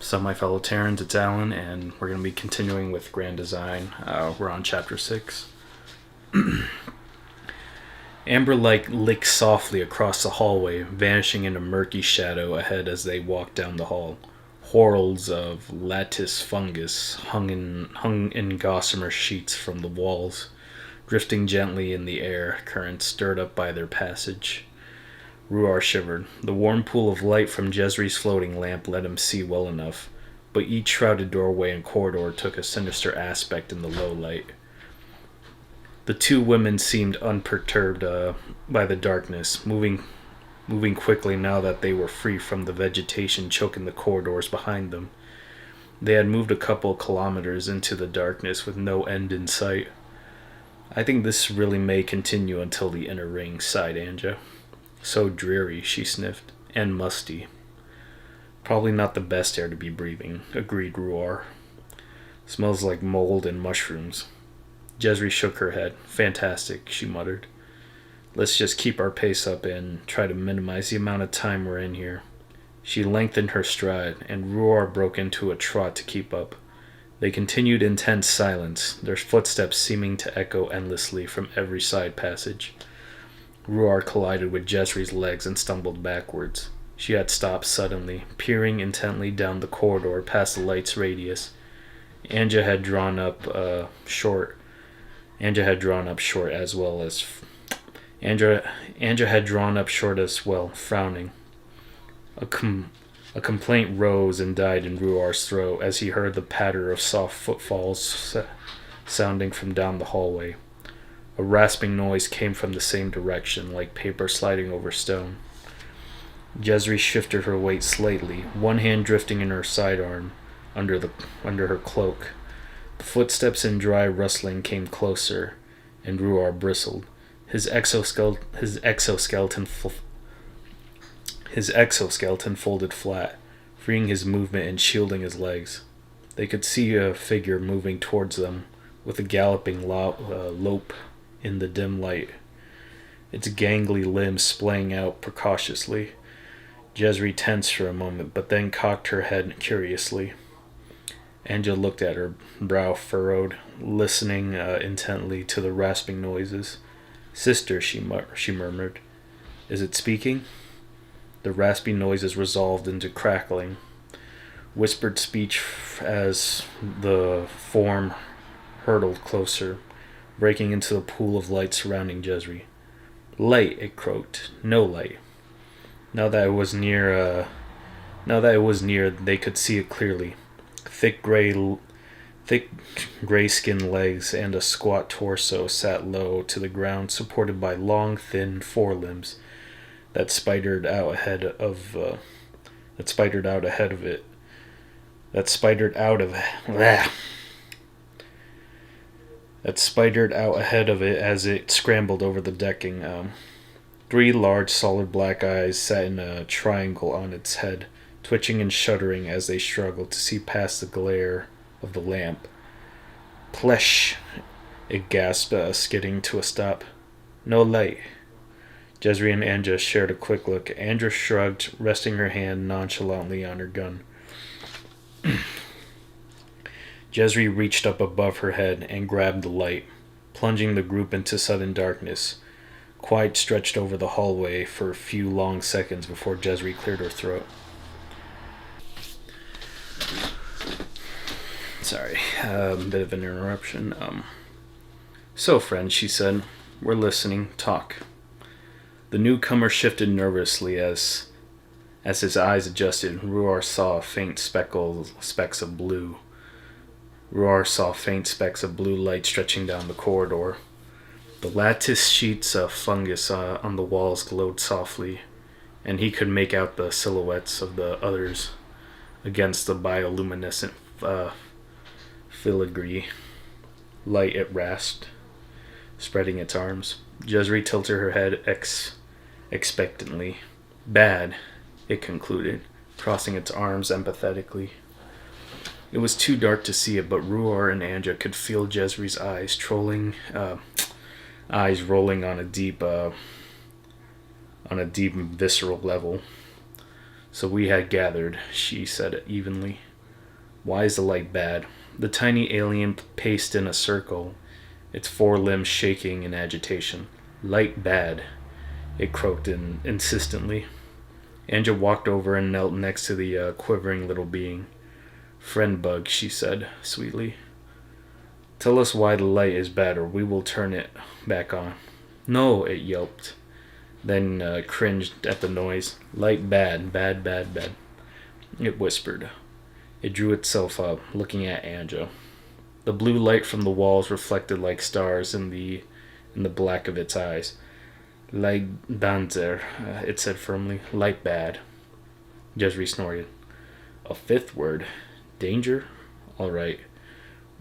So, my fellow Terrans, it's Alan, and we're going to be continuing with Grand Design. We're on Chapter 6. Amber light licked softly across the hallway, vanishing in a murky shadow ahead as they walked down the hall. Whorls of lattice fungus hung in gossamer sheets from the walls, drifting gently in the air current stirred up by their passage. Ruar shivered. The warm pool of light from Jezri's floating lamp let him see well enough, but each shrouded doorway and corridor took a sinister aspect in the low light. The two women seemed unperturbed by the darkness, moving quickly now that they were free from the vegetation choking the corridors behind them. They had moved a couple of kilometers into the darkness with no end in sight. "I think this really may continue until the inner ring," sighed Anja. "So dreary," she sniffed, "and musty." "Probably not the best air to be breathing," agreed Ruar. "Smells like mold and mushrooms." Jezri shook her head. "Fantastic," she muttered. "Let's just keep our pace up and try to minimize the amount of time we're in here." She lengthened her stride, and Ruar broke into a trot to keep up. They continued in tense silence, their footsteps seeming to echo endlessly from every side passage. Ruar collided with Jezri's legs and stumbled backwards. She had stopped suddenly, peering intently down the corridor past the light's radius. Anja had drawn up short as well as Anja had drawn up short as well, frowning. A complaint rose and died in Ruar's throat as he heard the patter of soft footfalls sounding from down the hallway. A rasping noise came from the same direction, like paper sliding over stone. Jezri shifted her weight slightly, one hand drifting in her sidearm under her cloak. The footsteps and dry rustling came closer, and Ruar bristled. His exoskeleton folded flat, freeing his movement and shielding his legs. They could see a figure moving towards them, with a galloping lope in the dim light, its gangly limbs splaying out precautiously. Jezri tensed for a moment, but then cocked her head curiously. Anja looked at her, brow furrowed, listening intently to the rasping noises. "Sister," she murmured. "Is it speaking?" The raspy noises resolved into crackling, whispered speech as the form hurtled closer, breaking into the pool of light surrounding Jezri. "Light," it croaked. "No light." Now that it was near, they could see it clearly. Thick gray-skinned legs and a squat torso sat low to the ground, supported by long, thin forelimbs that spidered out ahead of it as it scrambled over the decking. Three large, solid black eyes sat in a triangle on its head, twitching and shuddering as they struggled to see past the glare of the lamp. "Plesh," it gasped, skidding to a stop. "No light." Jezri and Anja shared a quick look. Anja shrugged, resting her hand nonchalantly on her gun. Jezri reached up above her head and grabbed the light, plunging the group into sudden darkness. Quiet stretched over the hallway for a few long seconds before Jezri cleared her throat. Sorry, a bit of an interruption. "So, friend," she said, "we're listening. Talk." The newcomer shifted nervously as his eyes adjusted. Ruar saw faint specks of blue light stretching down the corridor. The lattice sheets of fungus on the walls glowed softly, and he could make out the silhouettes of the others against the bioluminescent filigree light. It rasped, spreading its arms. Jezri tilted her head expectantly. "Bad," it concluded, crossing its arms empathetically. It was too dark to see it, but Ruar and Anja could feel Jezri's eyes rolling on a deep visceral level. "So we had gathered," she said evenly. Why is the light bad? The tiny alien paced in a circle, its forelimbs shaking in agitation. Light bad, it croaked insistently. Anja walked over and knelt next to the quivering little being. Friend bug, she said sweetly. Tell us why the light is bad or we will turn it back on. No, it yelped, then cringed at the noise. Light bad, bad, bad, bad, it whispered. It drew itself up, looking at Anja. The blue light from the walls reflected like stars in the black of its eyes. Light danzer, it said firmly. Light bad. Jezri snorted. A fifth word. Danger? All right.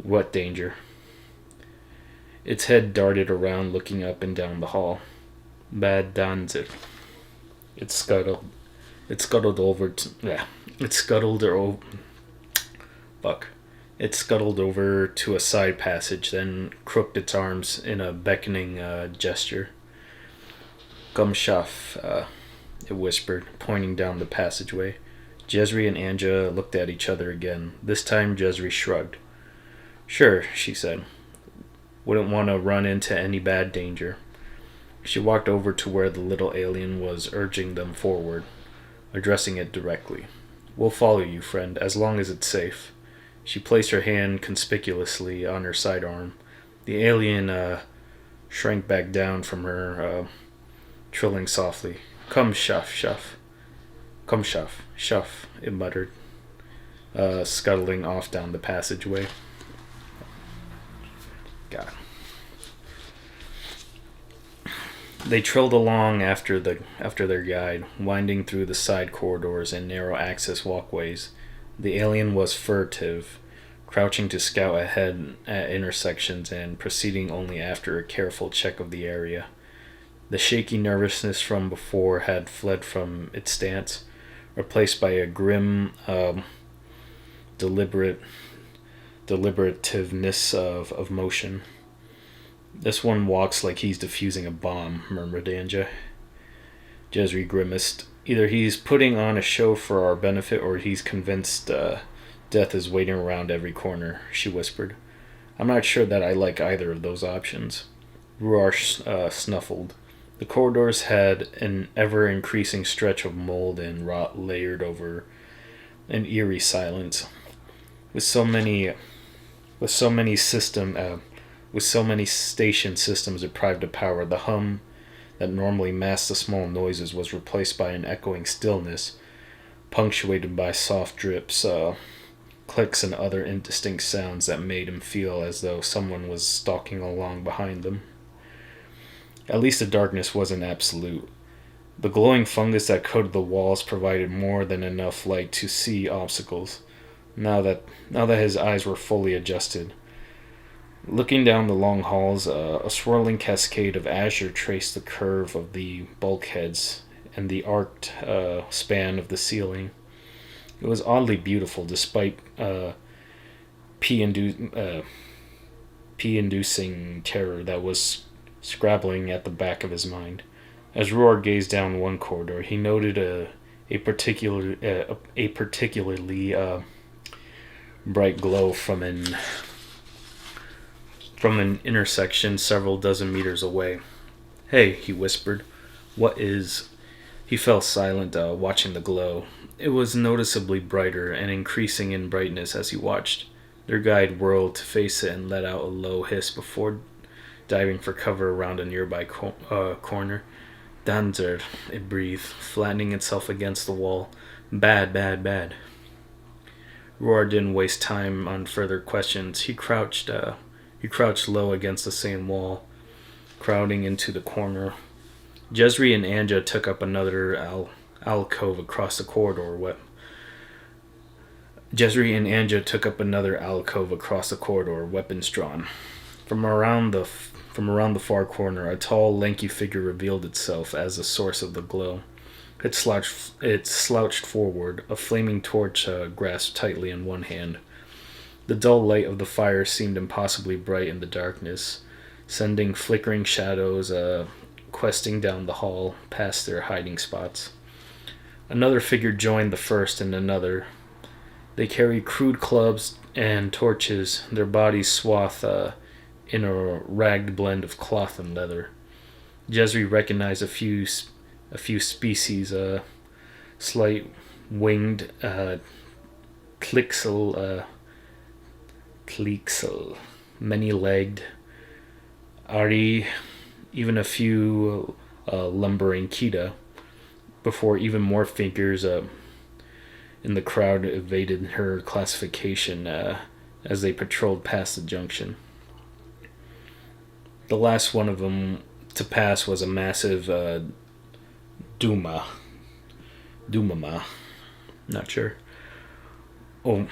What danger? Its head darted around, looking up and down the hall. Bad danzer. It scuttled. It scuttled over. It scuttled over. Fuck. It scuttled over to a side passage, then crooked its arms in a beckoning gesture. Come shaf, it whispered, pointing down the passageway. Jezri and Anja looked at each other again. This time Jezri shrugged. Sure, she said. Wouldn't want to run into any bad danger. She walked over to where the little alien was urging them forward, addressing it directly. We'll follow you, friend, as long as it's safe. She placed her hand conspicuously on her sidearm. The alien shrank back down from her, trilling softly. Come, Shaf, Shaf. Come, Shaf, Shaf, it muttered, scuttling off down the passageway. God. They trilled along after their guide, winding through the side corridors and narrow access walkways. The alien was furtive, crouching to scout ahead at intersections and proceeding only after a careful check of the area. The shaky nervousness from before had fled from its stance, replaced by a grim, deliberativeness of motion. This one walks like he's defusing a bomb, murmured Anja. Jezri grimaced. Either he's putting on a show for our benefit or he's convinced death is waiting around every corner, she whispered. I'm not sure that I like either of those options. Ruar snuffled. The corridors had an ever-increasing stretch of mold and rot layered over an eerie silence. With so many station systems deprived of power, the hum that normally masked the small noises was replaced by an echoing stillness, punctuated by soft drips, clicks, and other indistinct sounds that made him feel as though someone was stalking along behind them. At least the darkness wasn't absolute. The glowing fungus that coated the walls provided more than enough light to see obstacles, now that his eyes were fully adjusted. Looking down the long halls, a swirling cascade of azure traced the curve of the bulkheads and the arced span of the ceiling. It was oddly beautiful, despite pee-inducing terror that was scrabbling at the back of his mind. As Ruar gazed down one corridor, he noted a particularly bright glow from an intersection several dozen meters away. Hey, he whispered. What is... He fell silent, watching the glow. It was noticeably brighter and increasing in brightness as he watched. Their guide whirled to face it and let out a low hiss before diving for cover around a nearby corner. Danzer, it breathed, flattening itself against the wall. Bad, bad, bad. Ruar didn't waste time on further questions. He crouched low against the same wall, crowding into the corner. Jezri and Anja took up another alcove across the corridor. Weapons drawn. From around the far corner, a tall, lanky figure revealed itself as the source of the glow. It slouched forward, a flaming torch grasped tightly in one hand. The dull light of the fire seemed impossibly bright in the darkness, sending flickering shadows questing down the hall past their hiding spots. Another figure joined the first, and another. They carry crude clubs and torches, their bodies swathed in a ragged blend of cloth and leather. Jezri recognized a few species, slight winged Clixel, many-legged Ari, even a few lumbering Kita, before even more figures in the crowd evaded her classification as they patrolled past the junction. The last one of them to pass was a massive Dumama. Not sure. Oh,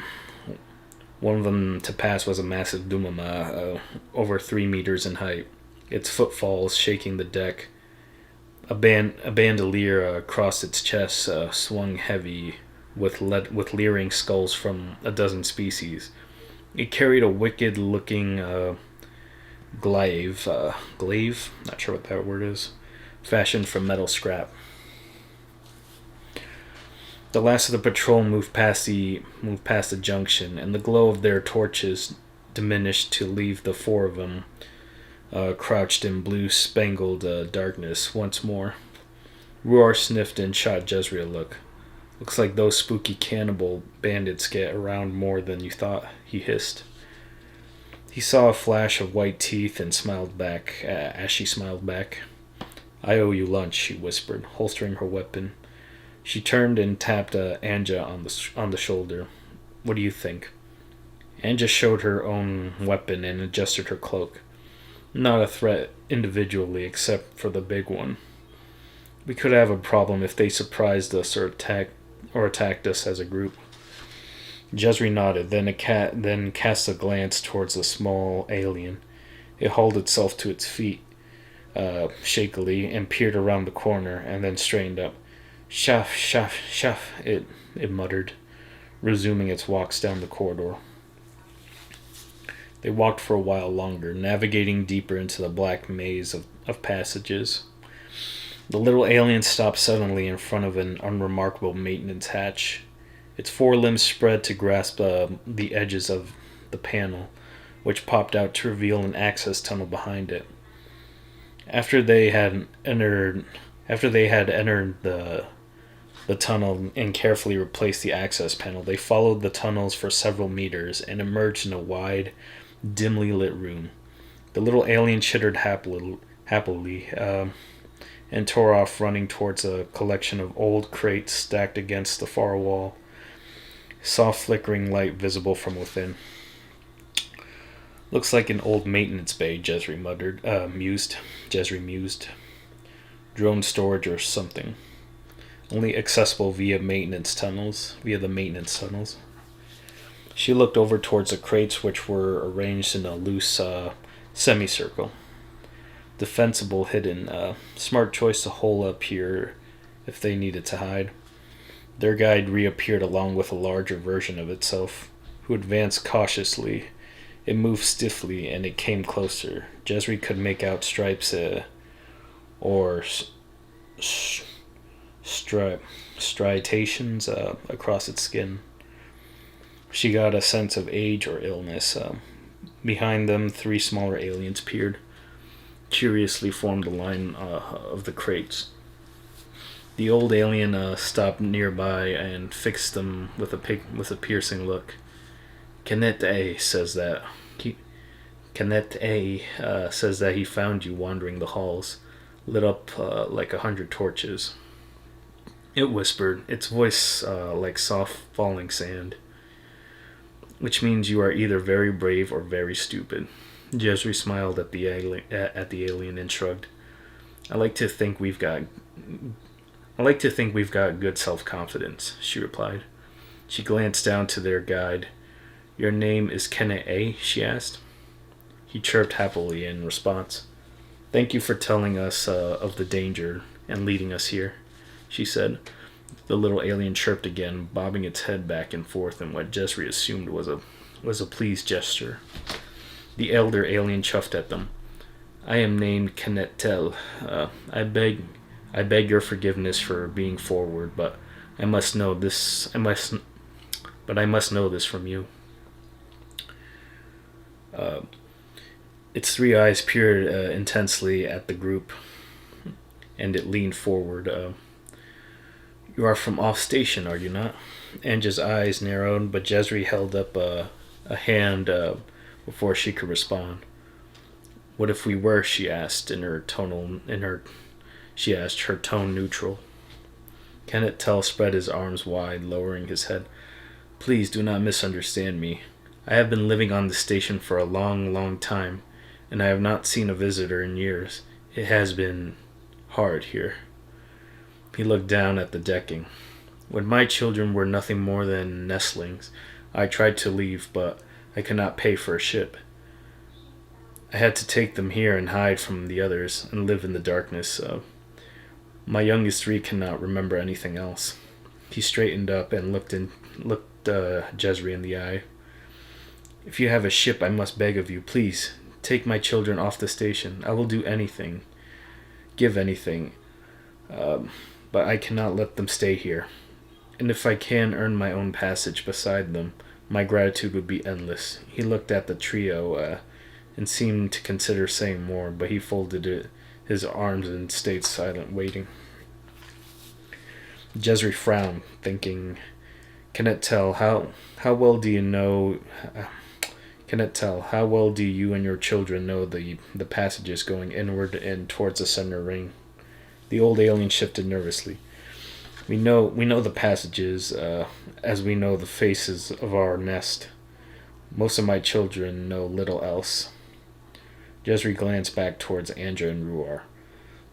one of them to pass was a massive Dumama, over 3 meters in height. Its footfalls shaking the deck. A bandolier across its chest swung heavy with leering skulls from a dozen species. It carried a wicked-looking glaive, not sure what that word is, fashioned from metal scrap. The last of the patrol moved past the junction, and the glow of their torches diminished to leave the 4 of them crouched in blue-spangled darkness once more. Roar sniffed and shot Jezreel a look. Looks like those spooky cannibal bandits get around more than you thought, he hissed. He saw a flash of white teeth and smiled back. As she smiled back, "I owe you lunch," she whispered, holstering her weapon. She turned and tapped Anja on the shoulder. "What do you think?" Anja showed her own weapon and adjusted her cloak. "Not a threat individually, except for the big one. We could have a problem if they surprised us or attacked us as a group." Jezri nodded, then cast a glance towards the small alien. It hauled itself to its feet shakily and peered around the corner, and then straightened up. "Shaf, shaf, shaf," it muttered, resuming its walks down the corridor. They walked for a while longer, navigating deeper into the black maze of passages. The little alien stopped suddenly in front of an unremarkable maintenance hatch. Its forelimbs spread to grasp the edges of the panel, which popped out to reveal an access tunnel behind it. After they had entered the tunnel and carefully replaced the access panel, they followed the tunnels for several meters and emerged in a wide, dimly lit room. The little alien chittered happily and tore off, running towards a collection of old crates stacked against the far wall. Soft flickering light visible from within. "Looks like an old maintenance bay," Jezri mused. "Drone storage or something. Only accessible via the maintenance tunnels. She looked over towards the crates, which were arranged in a loose semicircle. Defensible, hidden. Smart choice to hole up here if they needed to hide. Their guide reappeared along with a larger version of itself, who advanced cautiously. It moved stiffly, and it came closer. Jezri could make out stripes or striations across its skin. She got a sense of age or illness. Behind them, 3 smaller aliens peered. Curiously formed a line of the crates. The old alien stopped nearby and fixed them with a piercing look. Kenneth A says that he found you wandering the halls, lit up like 100 torches. It whispered, its voice like soft falling sand. "Which means you are either very brave or very stupid." Jezri smiled at the alien and shrugged. I like to think we've got good self-confidence," she replied. She glanced down to their guide. "Your name is Kenneth A?" she asked. He chirped happily in response. "Thank you for telling us of the danger and leading us here," she said. The little alien chirped again, bobbing its head back and forth in what Jezri assumed was a pleased gesture. The elder alien chuffed at them. "I am named Kenneth Tell. I beg your forgiveness for being forward, but I must but I must know this from you. Uh, its three eyes peered intensely at the group, and it leaned forward. You are from off station, are you not? Anja's eyes narrowed, but Jesri held up a hand before she could respond. What if we were? She asked her tone neutral. Kenneth Tell spread his arms wide, lowering his head. Please do not misunderstand me. I have been living on the station for a long, long time, and I have not seen a visitor in years. It has been hard here. He looked down at the decking. When my children were nothing more than nestlings, I tried to leave, but I could not pay for a ship. I had to take them here and hide from the others and live in the darkness. My youngest three cannot remember anything else. He straightened up and looked Jesri in the eye. If you have a ship, I must beg of you, please, take my children off the station. I will do anything, give anything, but I cannot let them stay here. And if I can earn my own passage beside them, my gratitude would be endless. He looked at the trio and seemed to consider saying more, but he folded his arms and stayed silent, waiting. Jesri frowned, thinking, Cannot tell how well do you know? Cannot tell how well do you and your children know the passages going inward and towards the center ring? The old alien shifted nervously. We know the passages as we know the faces of our nest. Most of my children know little else. Jesri glanced back towards Anja and Ruar.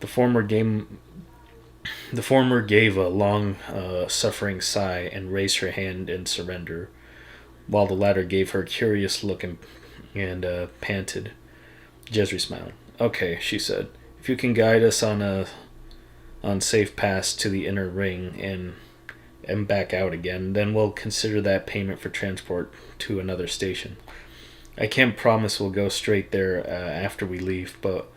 The former gave a long, suffering sigh and raised her hand in surrender, while the latter gave her a curious look and panted. Jesri smiled. Okay, she said. If you can guide us on safe pass to the inner ring and back out again, then we'll consider that payment for transport to another station. I can't promise we'll go straight there after we leave, but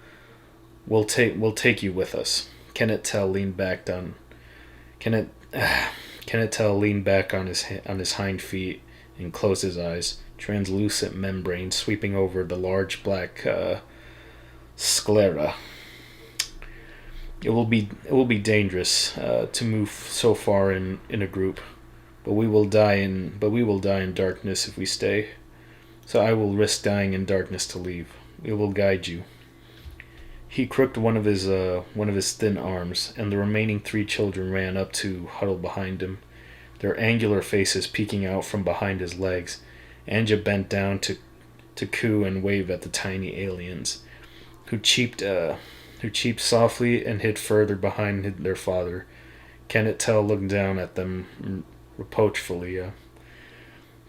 we'll take you with us. Kenneth Tell leaned back on his hind feet and closed his eyes. Translucent membrane sweeping over the large black sclera. It will be dangerous to move so far in a group, but we will die in darkness if we stay. So I will risk dying in darkness to leave. We will guide you. He crooked one of his thin arms, and the remaining three children ran up to huddle behind him, their angular faces peeking out from behind his legs. Anja bent down to coo and wave at the tiny aliens, who cheeped softly and hid further behind their father. Kenneth Tell looked down at them reproachfully.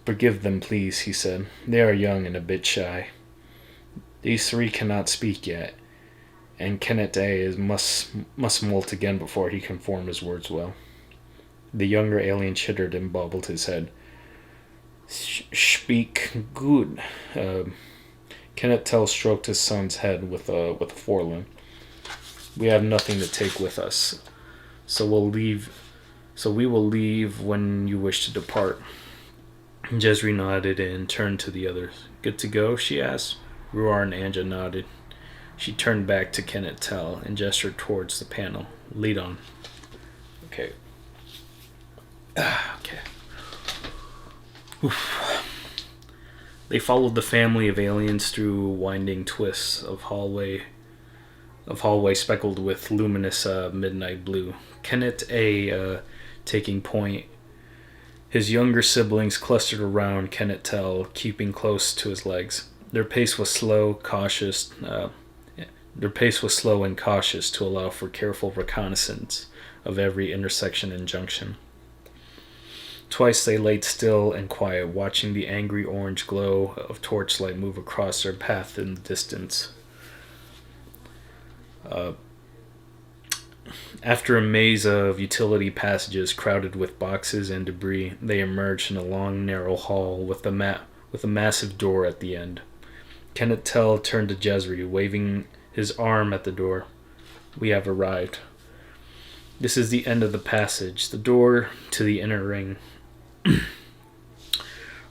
Forgive them, please, he said. They are young and a bit shy. These three cannot speak yet, and Kenneth must molt again before he can form his words well. The younger alien chittered and bobbled his head. Speak good. Kenneth Tell stroked his son's head with a forelimb. We have nothing to take with us, so we will leave when you wish to depart. Jesri nodded and turned to the others. Good to go? She asked. Ruar and Anja nodded. She turned back to Kenneth Tell and gestured towards the panel. Lead on. Okay. Okay. Oof. They followed the family of aliens through winding twists of hallway speckled with luminous midnight blue. Kenneth taking point. His younger siblings clustered around Kenneth Tell, keeping close to his legs. Their pace was slow and cautious to allow for careful reconnaissance of every intersection and junction. Twice they lay still and quiet, watching the angry orange glow of torchlight move across their path in the distance. After a maze of utility passages crowded with boxes and debris, they emerged in a long, narrow hall with a massive door at the end. Kenneth Tell turned to Jesri, waving his arm at the door. We have arrived. This is the end of the passage, the door to the inner ring.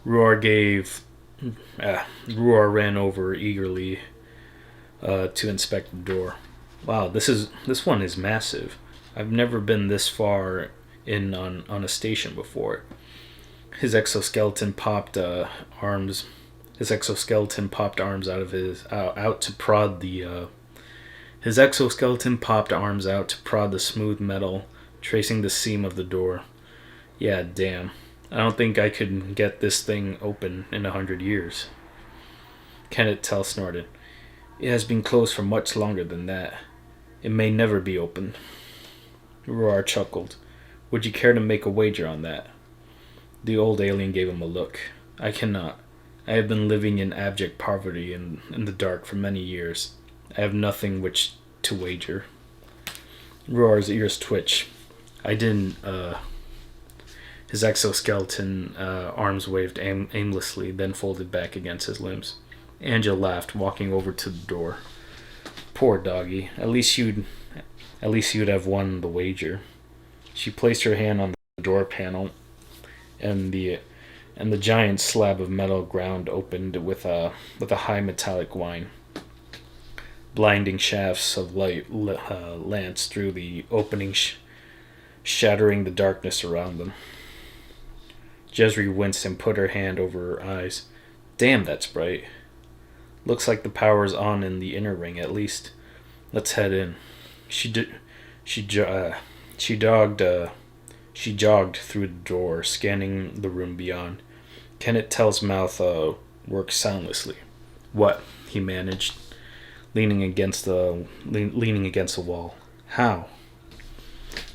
Ruar gave. Ruar ran over eagerly to inspect the door. Wow, this one is massive. I've never been this far in on a station before. His exoskeleton popped arms. His exoskeleton popped arms out of his out to prod the. His exoskeleton popped arms out to prod the smooth metal, tracing the seam of the door. Yeah, damn. I don't think I could get this thing open in 100 years. Kenneth Tell snorted. It has been closed for much longer than that. It may never be opened. Ruar chuckled. Would you care to make a wager on that? The old alien gave him a look. I cannot. I have been living in abject poverty in the dark for many years. I have nothing which to wager. Ruar's ears twitched. I didn't, His exoskeleton arms waved aimlessly, then folded back against his limbs. Angela laughed, walking over to the door. Poor doggy. At least you'd have won the wager. She placed her hand on the door panel, and the giant slab of metal ground opened with a high metallic whine. Blinding shafts of light lanced through the opening, shattering the darkness around them. Jezri winced and put her hand over her eyes. Damn, that's bright. Looks like the power's on in the inner ring, at least. Let's head in. She jogged through the door, scanning the room beyond. Kenneth Tell's mouth worked soundlessly. What? He managed, leaning against the wall. How?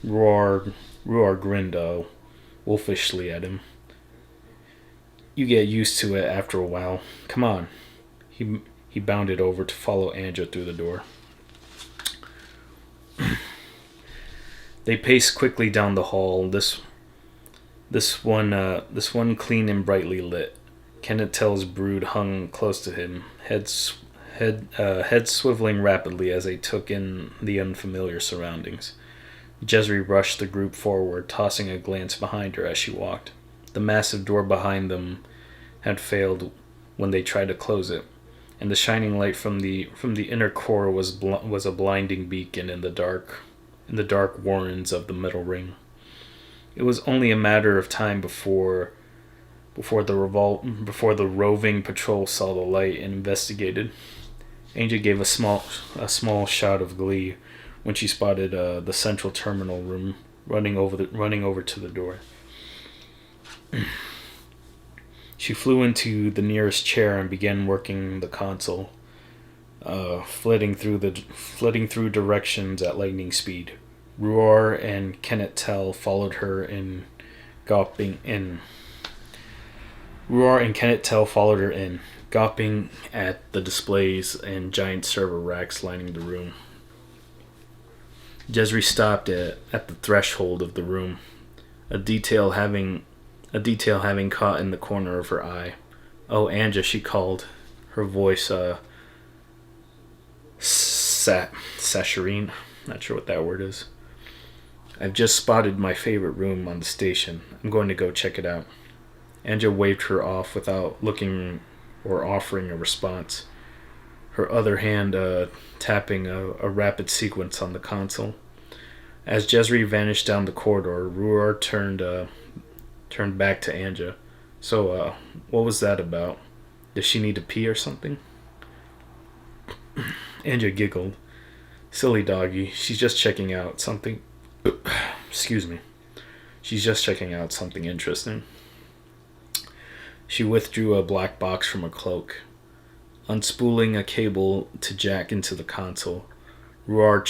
Ruar grinned wolfishly at him. You get used to it after a while. Come on. He bounded over to follow Anja through the door. They paced quickly down the hall. This one clean and brightly lit. Kenneth Tell's brood hung close to him, head swiveling rapidly as they took in the unfamiliar surroundings. Jezri rushed the group forward, tossing a glance behind her as she walked. The massive door behind them had failed when they tried to close it, and the shining light from the inner core was a blinding beacon in the dark warrens of the metal ring. It was only a matter of time before the roving patrol saw the light and investigated. Angel gave a small shout of glee when she spotted the central terminal room running over to the door. She flew into the nearest chair and began working the console, flitting through directions at lightning speed. Ruar and Kenneth Tell followed her in, gawping at the displays and giant server racks lining the room. Jezri stopped at the threshold of the room, a detail having caught in the corner of her eye. Oh, Anja, she called, her voice saccharine. Not sure what that word is. I've just spotted my favorite room on the station. I'm going to go check it out. Anja waved her off without looking or offering a response, her other hand tapping a rapid sequence on the console. As Jezri vanished down the corridor, Ruar turned back to Anja. So, what was that about? Does she need to pee or something? Anja giggled. Silly doggy, she's just checking out something. Excuse me. She's just checking out something interesting. She withdrew a black box from her cloak. Unspooling a cable to jack into the console, Ruar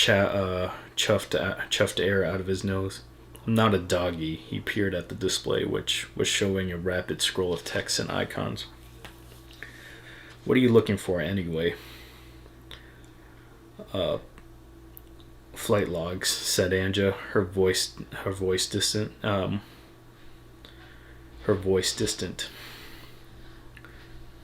chuffed air out of his nose. I'm not a doggy. He peered at the display, which was showing a rapid scroll of text and icons. What are you looking for, anyway? Flight logs, said Anja, her voice distant.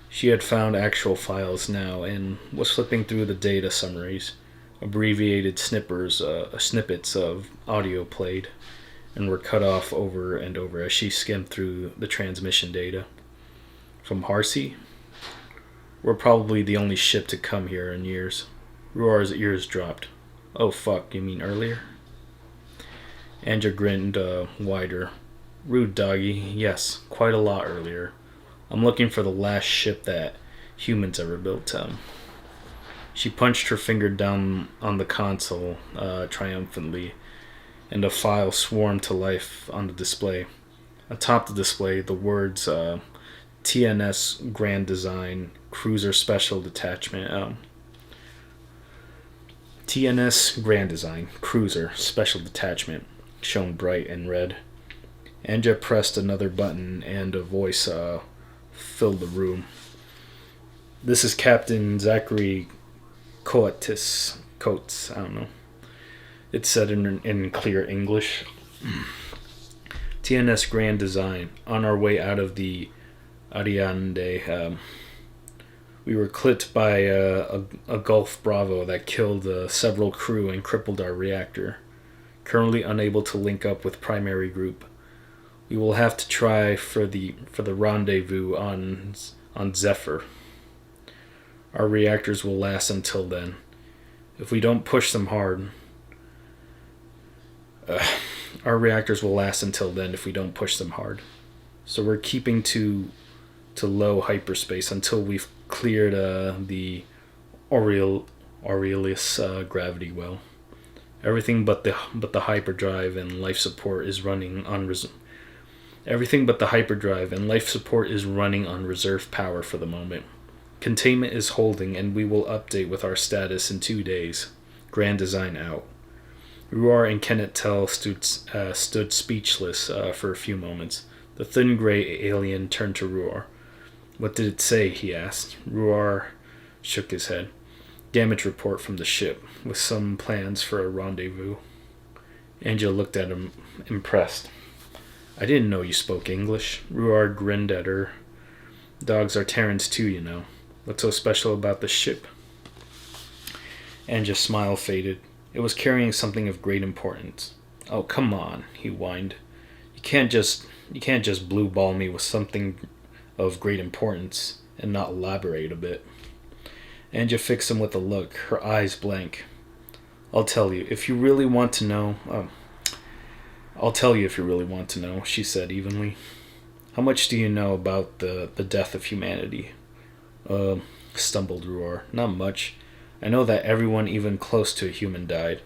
She had found actual files now and was flipping through the data summaries. Abbreviated snippets of audio played and were cut off over and over as she skimmed through the transmission data. From Harsey? We're probably the only ship to come here in years. Ruar's ears dropped. Oh fuck, you mean earlier? Andrew grinned wider. Rude doggy, yes, quite a lot earlier. I'm looking for the last ship that humans ever built. She punched her finger down on the console triumphantly, and a file swarmed to life on the display. Atop the display, the words TNS Grand Design Cruiser Special Detachment. TNS Grand Design Cruiser Special Detachment shone bright in red. Anja pressed another button and a voice filled the room. This is Captain Zachary Coates, I don't know. It said in clear English. TNS Grand Design, on our way out of the Ariande. We were clipped by a Gulf Bravo that killed several crew and crippled our reactor. Currently unable to link up with primary group. We will have to try for the rendezvous on Zephyr. Our reactors will last until then. If we don't push them hard, our reactors will last until then if we don't push them hard. So we're keeping to low hyperspace until we've cleared the Aurelius gravity well. Everything but the hyperdrive and life support is running on Everything but the hyperdrive and life support is running on reserve power for the moment. Containment is holding, and we will update with our status in 2 days. Grand Design out. Ruar and Kenneth Tell stood speechless for a few moments. The thin gray alien turned to Ruar. What did it say? He asked. Ruar shook his head. Damage report from the ship, with some plans for a rendezvous. Angel looked at him, impressed. I didn't know you spoke English. Ruar grinned at her. Dogs are Terrans too, you know. What's so special about the ship? Angel's smile faded. It was carrying something of great importance. Oh, come on, he whined. You can't just blue ball me with something of great importance and not elaborate a bit. Anja fixed him with a look, her eyes blank. I'll tell you if you really want to know, she said evenly. How much do you know about the death of humanity? Stumbled Ruar. Not much. I know that everyone even close to a human died.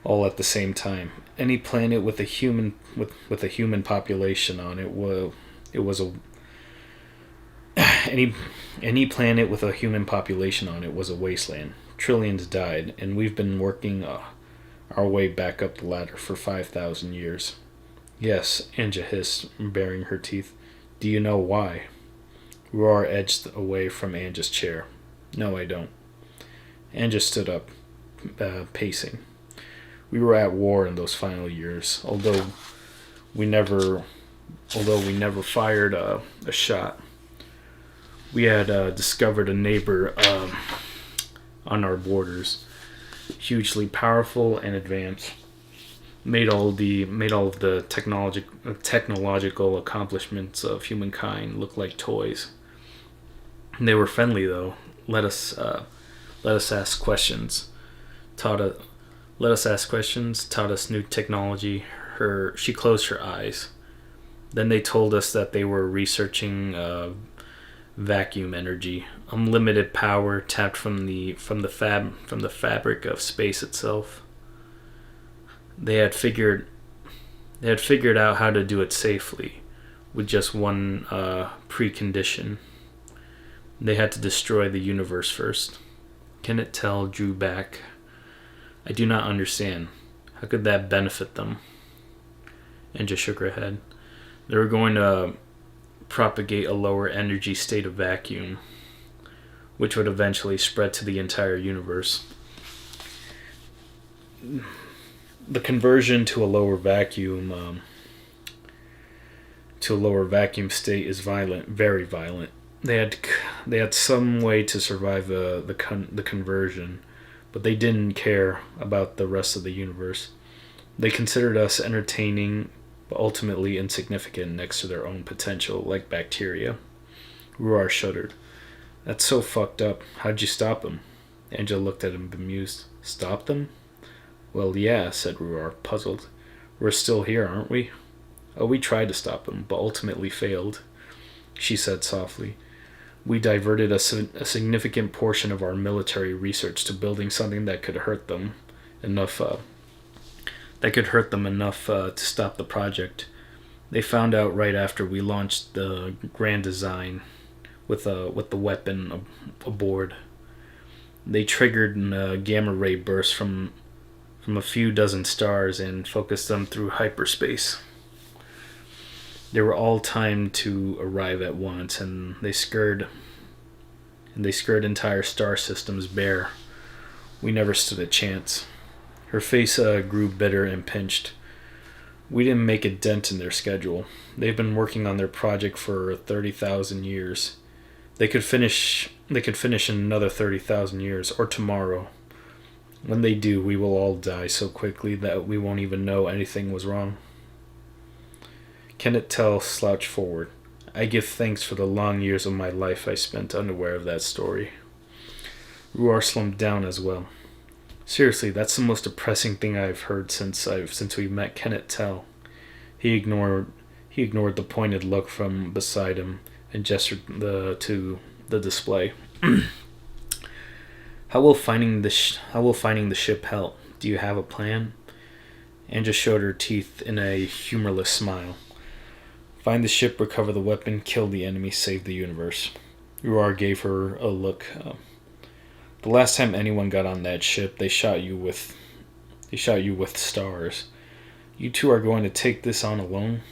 All at the same time. Any planet with a human population on it any planet with a human population on it was a wasteland. Trillions died, and we've been working our way back up the ladder for 5,000 years. Yes, Anja hissed, baring her teeth. Do you know why? Ruar edged away from Anja's chair. No, I don't. Anja stood up, pacing. We were at war in those final years, although we never fired a shot. We had discovered a neighbor on our borders, hugely powerful and advanced. Made all of the technological accomplishments of humankind look like toys. They were friendly though. Let us ask questions. Taught us new technology. She closed her eyes. Then they told us that they were researching vacuum energy, unlimited power tapped from the fabric of space itself. They had figured out how to do it safely, with just one precondition. They had to destroy the universe first. Kenneth Tell drew back. I do not understand. How could that benefit them? Anja shook her head. They were going to propagate a lower energy state of vacuum, which would eventually spread to the entire universe. The conversion to a lower vacuum state is violent, very violent. They had some way to survive the conversion, but they didn't care about the rest of the universe. They considered us entertaining, but ultimately insignificant next to their own potential, like bacteria. Ruar shuddered. That's so fucked up. How'd you stop him? Angela looked at him bemused. Stop them? Well, yeah, said Ruar, puzzled. We're still here, aren't we? Oh, we tried to stop him, but ultimately failed, she said softly. We diverted a significant portion of our military research to building something that could hurt them enough to stop the project. They found out right after we launched the grand design with the weapon aboard. They triggered a gamma ray burst from a few dozen stars and focused them through hyperspace. They were all timed to arrive at once, and they scurried entire star systems bare. We never stood a chance. Her face grew bitter and pinched. We didn't make a dent in their schedule. They've been working on their project for 30,000 years. They could finish in another 30,000 years, or tomorrow. When they do, we will all die so quickly that we won't even know anything was wrong. Kenneth Tell slouched forward. I give thanks for the long years of my life I spent unaware of that story. Ruar slumped down as well. Seriously, that's the most depressing thing I've heard since we met Kenneth Tell. He ignored the pointed look from beside him and gestured to the display. How will finding the ship help? Do you have a plan? Anja showed her teeth in a humorless smile. Find the ship, recover the weapon, kill the enemy, save the universe. Ruar gave her a look. The last time anyone got on that ship, they shot you with stars. You two are going to take this on alone?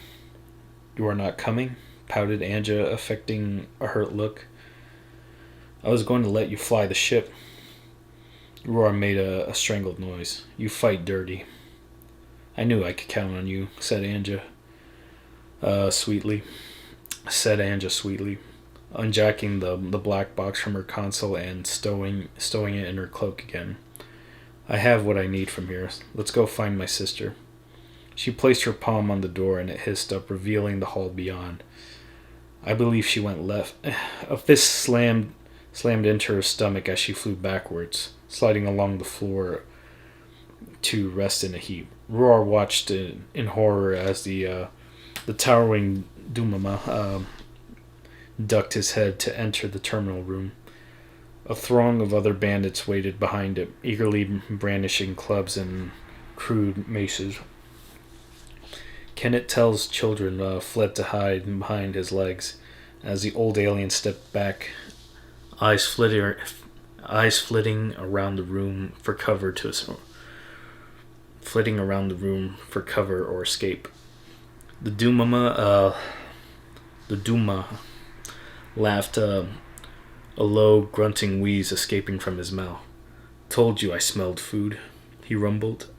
You are not coming? Pouted Anja, affecting a hurt look. I was going to let you fly the ship. Ruar made a strangled noise. You fight dirty. I knew I could count on you, said Anja. Sweetly, unjacking the black box from her console and stowing it in her cloak again. I have what I need from here. Let's go find my sister. She placed her palm on the door and it hissed up, revealing the hall beyond. I believe she went left. A fist slammed into her stomach as she flew backwards, sliding along the floor to rest in a heap. Ruar watched in horror as the towering Dumama ducked his head to enter the terminal room. A throng of other bandits waited behind it, eagerly brandishing clubs and crude maces. Kenneth Tell's children fled to hide behind his legs as the old alien stepped back, eyes flitting around the room for cover or escape. The Duma laughed, a low, grunting wheeze escaping from his mouth. Told you I smelled food, he rumbled.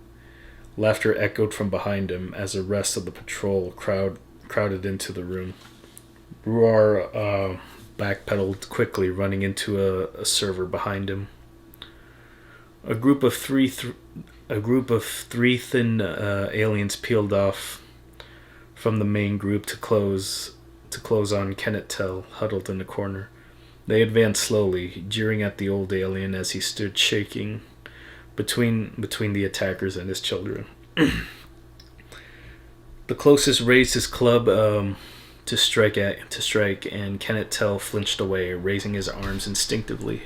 Laughter echoed from behind him as the rest of the patrol crowded into the room. Ruar backpedaled quickly, running into a server behind him. A group of three thin aliens peeled off from the main group to close on Kenneth Tell, huddled in the corner. They advanced slowly, jeering at the old alien as he stood shaking between the attackers and his children. The closest raised his club to strike, and Kenneth Tell flinched away, raising his arms instinctively.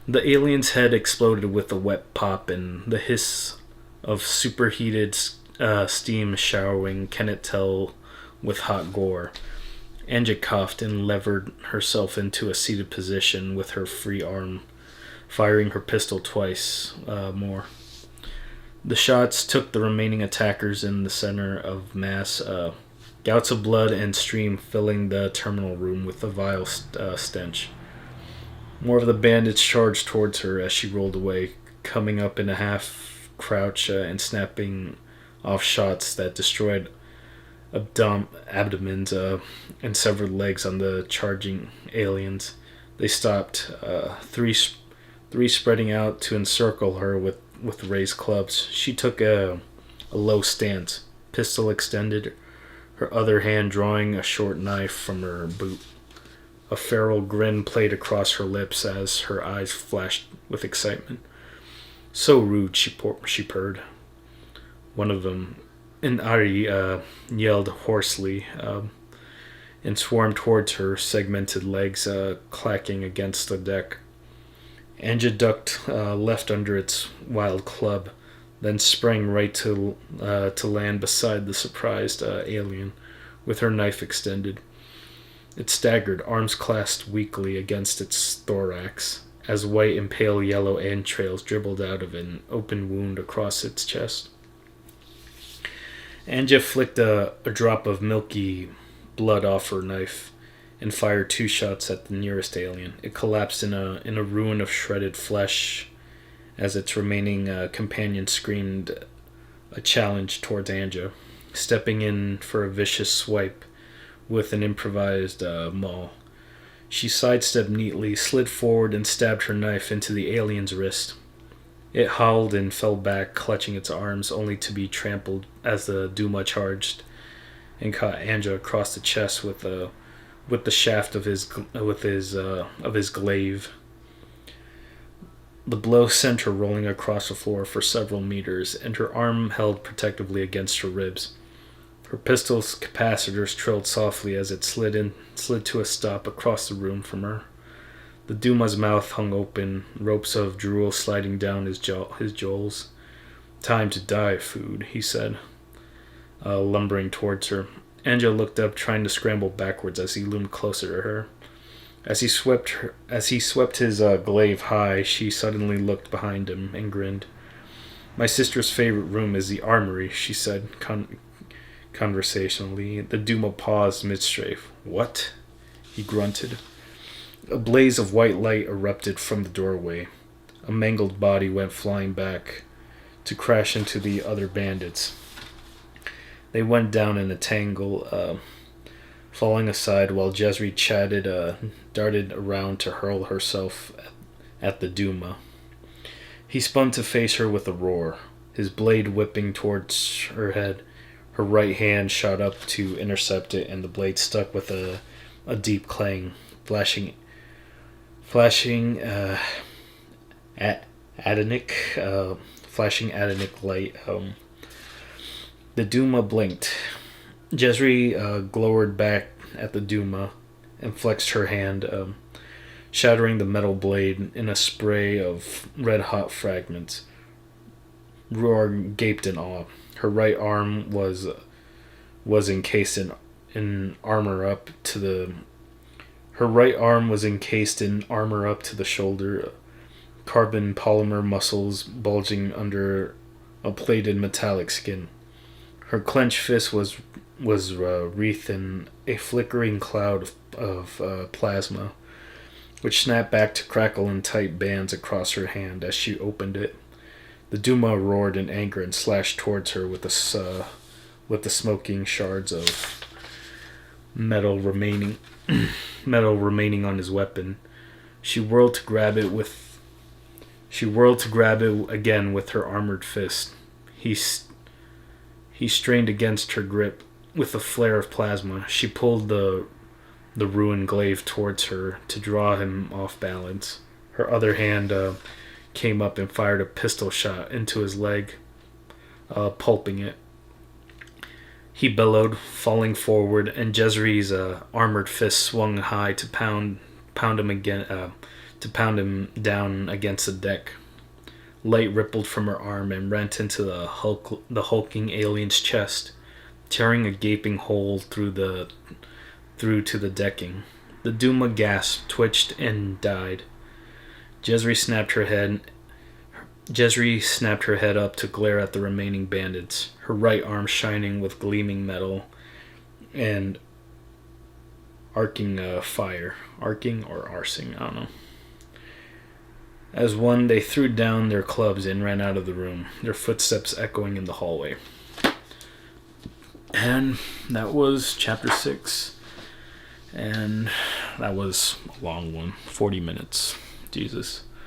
The alien's head exploded with a wet pop and the hiss of superheated steam showering Kenneth Tell with hot gore. Anja coughed and levered herself into a seated position with her free arm, firing her pistol twice more. The shots took the remaining attackers in the center of mass, gouts of blood and steam filling the terminal room with a vile stench. More of the bandits charged towards her as she rolled away, coming up in a half crouch and snapping off shots that destroyed abdomens and severed legs on the charging aliens. They stopped, three spreading out to encircle her with raised clubs. She took a low stance, pistol extended, her other hand drawing a short knife from her boot. A feral grin played across her lips as her eyes flashed with excitement. So rude, she purred. One of them, and Ari yelled hoarsely and swarmed towards her, segmented legs clacking against the deck. Anja ducked left under its wild club, then sprang right to land beside the surprised alien, with her knife extended. It staggered, arms clasped weakly against its thorax, as white and pale yellow entrails dribbled out of an open wound across its chest. Anja flicked a drop of milky blood off her knife and fired 2 shots at the nearest alien. It collapsed in a ruin of shredded flesh as its remaining companion screamed a challenge towards Anja, stepping in for a vicious swipe with an improvised maul. She sidestepped neatly, slid forward, and stabbed her knife into the alien's wrist. It howled and fell back, clutching its arms, only to be trampled as the Duma charged and caught Anja across the chest with the shaft of his glaive. The blow sent her rolling across the floor for several meters, and her arm held protectively against her ribs. Her pistol's capacitors trilled softly as it slid to a stop across the room from her. The Duma's mouth hung open, ropes of drool sliding down his jowls. "Time to die, food," he said, lumbering towards her. Anja looked up, trying to scramble backwards as he loomed closer to her. As he swept his glaive high, she suddenly looked behind him and grinned. "My sister's favorite room is the armory," she said conversationally. The Duma paused mid-strafe. "What?" he grunted. A blaze of white light erupted from the doorway. A mangled body went flying back to crash into the other bandits. They went down in a tangle, falling aside while Jezri darted around to hurl herself at the Duma. He spun to face her with a roar, his blade whipping towards her head. Her right hand shot up to intercept it, and the blade stuck with a deep clang, flashing Adonic light. The Duma blinked. Jezri glowered back at the Duma and flexed her hand, shattering the metal blade in a spray of red-hot fragments. Roar gaped in awe. Her right arm was encased in armor up to the. Her right arm was encased in armor up to the shoulder, carbon polymer muscles bulging under a plated metallic skin. Her clenched fist was wreathed in a flickering cloud of plasma, which snapped back to crackle in tight bands across her hand as she opened it. The Duma roared in anger and slashed towards her with the smoking shards of metal remaining on his weapon. She whirled to grab it again with her armored fist. He strained against her grip with a flare of plasma. She pulled the ruined glaive towards her to draw him off balance. Her other hand came up and fired a pistol shot into his leg, pulping it. He bellowed, falling forward, and Jezri's armored fist swung high to pound him down against the deck. Light rippled from her arm and rent into the hulking alien's chest, tearing a gaping hole through to the decking. The Duma gasped, twitched, and died. Jezri snapped her head up to glare at the remaining bandits, her right arm shining with gleaming metal and arcing fire. Arcing or arsing, I don't know. As one, they threw down their clubs and ran out of the room, their footsteps echoing in the hallway. And that was chapter 6. And that was a long one, 40 minutes. Jesus.